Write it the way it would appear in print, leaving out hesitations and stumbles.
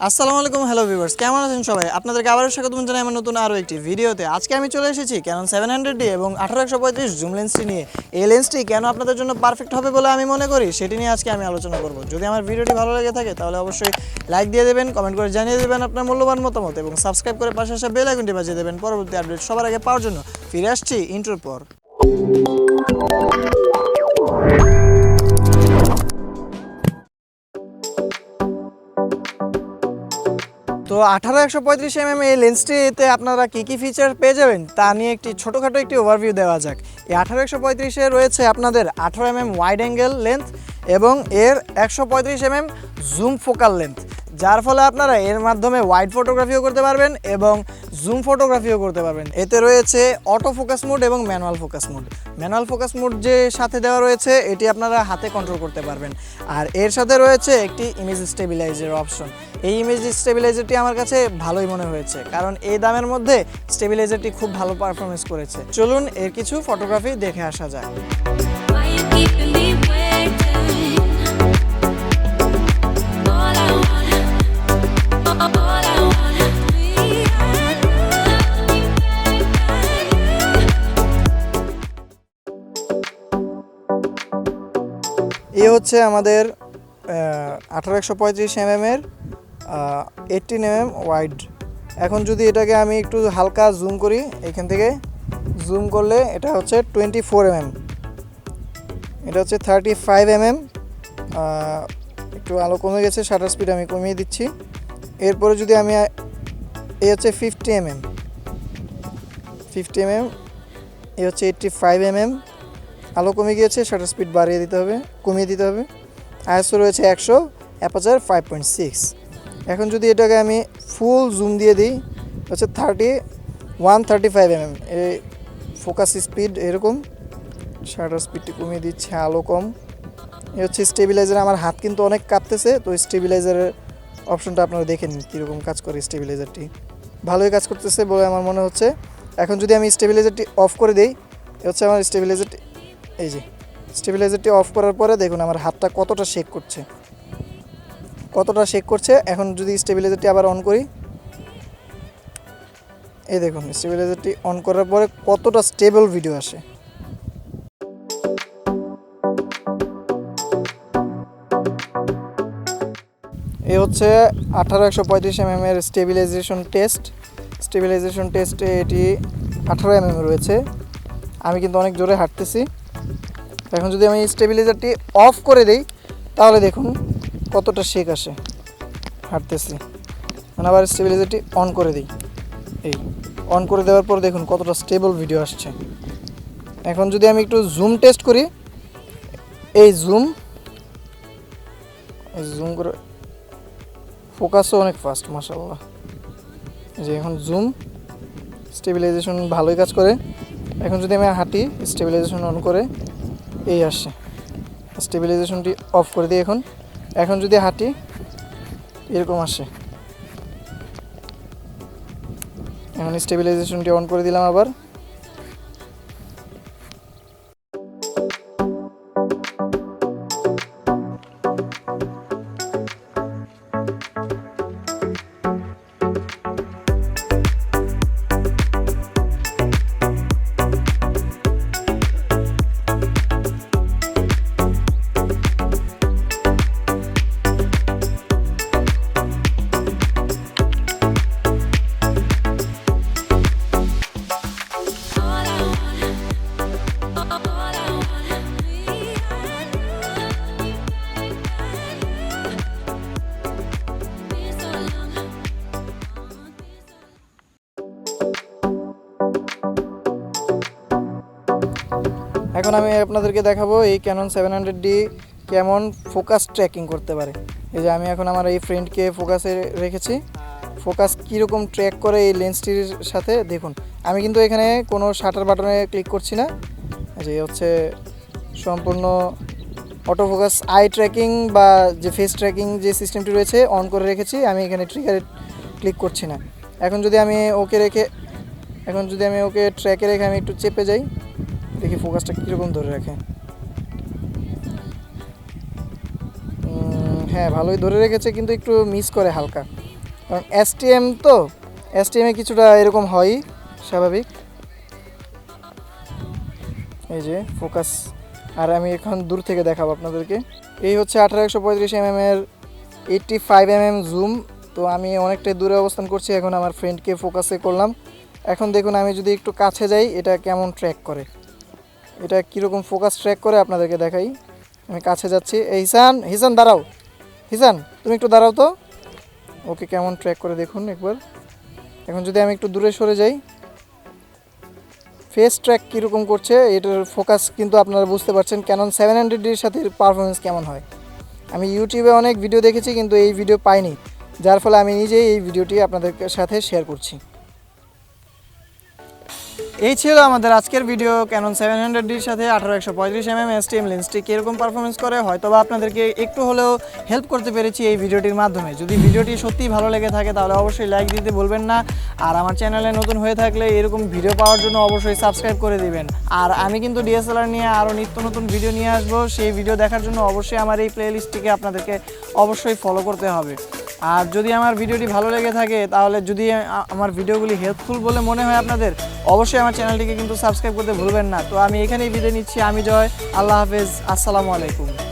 আসসালামু আলাইকুম hello viewers, কেমন আছেন সবাই? আপনাদেরকে আবারও স্বাগতম জানাই আমার নতুন আরও একটি ভিডিওতে। আজকে আমি চলে এসেছি Canon 700D এবং 18-135 জুম লেন্সটি নিয়ে। এই লেন্সটি কেন আপনাদের জন্য পারফেক্ট হবে বলে আমি মনে করি সেটি নিয়ে আজকে আমি আলোচনা করব। যদি আমার ভিডিওটি ভালো লেগে থাকে তাহলে অবশ্যই লাইক দিয়ে দেবেন, কমেন্ট করে জানিয়ে দেবেন আপনার মূল্যবান মতামত এবং সাবস্ক্রাইব করে পাশে আসা বেল আইকনটি বাজিয়ে দেবেন পরবর্তী আপডেট সবার আগে পাওয়ার জন্য। ফিরে আসছি ইন্ট্রোর পর। তো 18-135 এই লেন্সটিতে আপনারা কী ফিচার পেয়ে যাবেন তা নিয়ে একটি ছোটোখাটো একটি ওভারভিউ দেওয়া যাক। এই 18-135-এ রয়েছে আপনাদের 18 ওয়াইড অ্যাঙ্গেল লেন্থ এবং এর 135 জুম ফোকাল লেন্থ, যার ফলে আপনারা এর মাধ্যমে ওয়াইড ফটোগ্রাফিও করতে পারবেন এবং জুম ফটোগ্রাফিও করতে পারবেন। এতে রয়েছে অটো ফোকাস মোড এবং manual focus mode. Manual focus mode যে সাথে দেওয়া রয়েছে এটি আপনারা হাতে কন্ট্রোল করতে পারবেন, আর এর সাথে রয়েছে একটি ইমেজ স্টেবিলাইজার অপশন। এই ইমেজ স্টেবিলাইজারটি আমার কাছে ভালোই মনে হয়েছে, কারণ এই দামের মধ্যে স্টেবিলাইজারটি খুব ভালো পারফরমেন্স করেছে। চলুন এর কিছু ফটোগ্রাফি দেখে আসা যায়। এই হচ্ছে আমাদের 18-135 18 ওয়াইড। এখন যদি এটাকে আমি একটু হালকা জুম করি, এখান থেকে জুম করলে এটা হচ্ছে 24 এটা হচ্ছে 35 একটু আলো কমে গেছে, শাটার স্পিড আমি কমিয়ে দিচ্ছি। এরপরে যদি আমি এই হচ্ছে 50 এই হচ্ছে 85 আলো কমে গিয়েছে, শাটার স্পিড কমিয়ে দিতে হবে। আইএসও রয়েছে 100, অ্যাপারচার 5.6। এখন যদি এটাকে আমি ফুল জুম দিয়ে দিই হচ্ছে 135 এই ফোকাস স্পিড এরকম, শাটার স্পিডটি কমিয়ে দিচ্ছে, আলো কম। এ হচ্ছে স্টেবিলাইজার। আমার হাত কিন্তু অনেক কাঁপতেছে, তো স্টেবিলাইজারের অপশনটা আপনারা দেখে নিন কীরকম কাজ করে। স্টেবিলাইজারটি ভালোই কাজ করতেছে বলে আমার মনে হচ্ছে। এখন যদি আমি স্টেবিলাইজারটি অফ করে দিই, এ হচ্ছে আমার স্টেবিলাইজারটি। এই যে স্টেবিলাইজারটি অফ করার পরে দেখুন আমার হাতটা কতটা শেক করছে। এখন যদি স্টেবিলাইজারটি আবার অন করি, এই দেখুন স্টেবিলাইজারটি অন করার পরে কতটা স্টেবল ভিডিও আসে। এই হচ্ছে 18-135 এর স্টেবিলাইজেশন টেস্টে এটি 18 রয়েছে। আমি কিন্তু অনেক জোরে হাঁটতেছি। এখন যদি আমি স্টেবিলাইজারটি অফ করে দিই তাহলে দেখুন কতটা শেক আসে, হাঁটতেছি। মানে আবার স্টেবিলাইজারটি অন করে দিই, এই অন করে দেওয়ার পর দেখুন কতটা স্টেবল ভিডিও আসছে। এখন যদি আমি একটু জুম টেস্ট করি, এই জুম করে ফোকাসও অনেক ফাস্ট, মাশাআল্লাহ। যে এখন জুম স্টেবিলাইজেশন ভালোই কাজ করে। এখন যদি আমি হাঁটি, স্টেবিলাইজেশন অন করে এই আসছে, স্টেবিলাইজেশনটি অফ করে দিই। এখন যদি হাঁটি এরকম আসে। এখন স্টেবিলাইজেশনটি অন করে দিলাম আবার। এখন আমি আপনাদেরকে দেখাবো এই Canon 700D কেমন ফোকাস ট্র্যাকিং করতে পারে। এই যে আমি এখন আমার এই ফ্রেন্ডকে ফোকাসে রেখেছি, ফোকাস কীরকম ট্র্যাক করে এই লেন্সটির সাথে দেখুন। আমি কিন্তু এখানে কোনো শাটার বাটনে ক্লিক করছি না, যে হচ্ছে সম্পূর্ণ অটো ফোকাস আই ট্র্যাকিং বা যে ফেস ট্র্যাকিং যে সিস্টেমটি রয়েছে অন করে রেখেছি। আমি এখানে ট্রিগারে ক্লিক করছি না। এখন যদি আমি ওকে ট্র্যাকে রেখে আমি একটু চেপে যাই, দেখি ফোকাসটা কীরকম ধরে রাখে। হ্যাঁ ভালোই ধরে রেখেছে, কিন্তু একটু মিস করে হালকা। কারণ STM তো STM কিছুটা এরকম হয় স্বাভাবিক। এই যে ফোকাস, আর আমি এখন দূর থেকে দেখাবো আপনাদেরকে। এই হচ্ছে 18-135 এর 85 জুম। তো আমি অনেকটাই দূরে অবস্থান করছি, এখন আমার ফ্রেন্ডকে ফোকাসে করলাম। এখন দেখুন আমি যদি একটু কাছে যাই এটা কেমন ট্র্যাক করে, এটা কীরকম ফোকাস ট্র্যাক করে আপনাদেরকে দেখাই। আমি কাছে যাচ্ছি। এই হিসান দাঁড়াও, হিসান তুমি একটু দাঁড়াও তো। ওকে কেমন ট্র্যাক করে দেখুন একবার। এখন যদি আমি একটু দূরে সরে যাই, ফেস ট্র্যাক কীরকম করছে, এটার ফোকাস কিন্তু আপনারা বুঝতে পারছেন ক্যানন 700ডির সাথে পারফরমেন্স কেমন হয়। আমি ইউটিউবে অনেক ভিডিও দেখেছি কিন্তু এই ভিডিও পাইনি, যার ফলে আমি নিজেই এই ভিডিওটি আপনাদের সাথে শেয়ার করছি। এই ছিল আমাদের আজকের ভিডিও। ক্যানন 700ডির সাথে 18-135 STM লেন্সটি কীরকম পারফরমেন্স করে হয়তো বা আপনাদেরকে একটু হলেও হেল্প করতে পেরেছি এই ভিডিওটির মাধ্যমে। যদি ভিডিওটি সত্যিই ভালো লেগে থাকে তাহলে অবশ্যই লাইক দিতে ভুলবেন না। আর আমার চ্যানেলে নতুন হয়ে থাকলে এরকম ভিডিও পাওয়ার জন্য অবশ্যই সাবস্ক্রাইব করে দিবেন। আর আমি কিন্তু DSLR নিয়ে আরও নিত্য নতুন ভিডিও নিয়ে আসবো, সেই ভিডিও দেখার জন্য অবশ্যই আমার এই প্লেলিস্টটিকে আপনাদেরকে অবশ্যই ফলো করতে হবে। আর যদি আমার ভিডিওটি ভালো লেগে থাকে, তাহলে যদি আমার ভিডিওগুলি হেল্পফুল বলে মনে হয় আপনাদের, অবশ্যই আমার চ্যানেলটিকে কিন্তু সাবস্ক্রাইব করতে ভুলবেন না। তো আমি এখানেই বিদায় নিচ্ছি। আমি জয়, আল্লাহ হাফেজ, আসসালামু আলাইকুম।